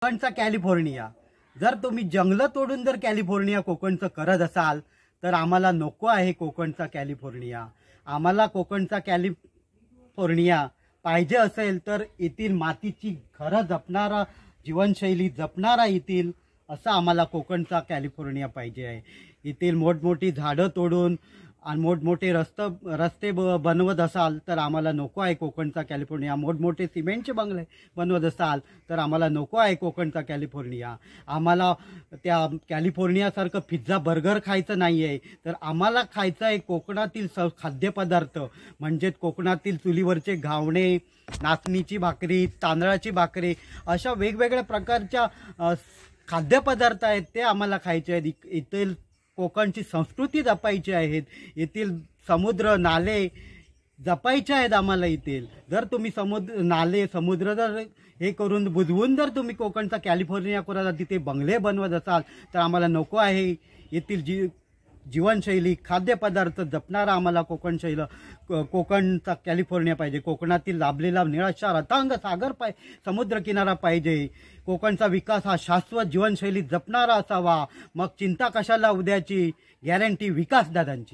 कोकणचा कॅलिफोर्निया, जर तुम्ही जंगलं तोडून जर कॅलिफोर्निया कोकणचं करत असाल तर आम्हाला नको आहे कोकणचा कॅलिफोर्निया। आम्हाला कोकणचा कॅलिफोर्निया पाहिजे असेल तर येथील मातीची घरं जपणारा, जीवनशैली जपणारा येथील असा आम्हाला कोकणचा कॅलिफोर्निया पाहिजे आहे। येथील मोठमोठी झाडं तोडून आणि मोठमोठे रस्ते बनवत असाल तर आम्हाला नको आहे कोकणचा कॅलिफोर्निया। मोठमोठे सिमेंटचे बंगले बनवत असाल तर आम्हाला नको आहे कोकणचा कॅलिफोर्निया। आम्हाला त्या कॅलिफोर्नियासारखं पिझ्झा बर्गर खायचं नाही आहे, तर आम्हाला खायचं आहे कोकणातील खाद्यपदार्थ, म्हणजेच कोकणातील चुलीवरचे घावणे, नाचणीची भाकरी, तांदळाची भाकरी, अशा वेगवेगळ्या प्रकारच्या खाद्यपदार्थ आहेत ते आम्हाला खायचे आहेत। येथील कोकणची संस्कृती जपायची आहेत, येथील समुद्र नाले जपायचे आहेत आम्हाला येथील। जर तुम्ही समुद्र जर हे करून बुजवून जर तुम्ही कोकणचा कॅलिफोर्निया करत तिथे बंगले बनवत असाल तर आम्हाला नको आहे। येथील जीवनशैली, खाद्यपदार्थ जपणारा आम्हाला कोकणचा कॅलिफोर्निया पाहिजे। कोकणातील लाभलेला निळाशार अथांग सागर समुद्रकिनारा पाहिजे। कोकणचा विकास हा शाश्वत जीवनशैली जपणारा असावा, मग चिंता कशाला उद्याची, गॅरंटी विकासदादांची।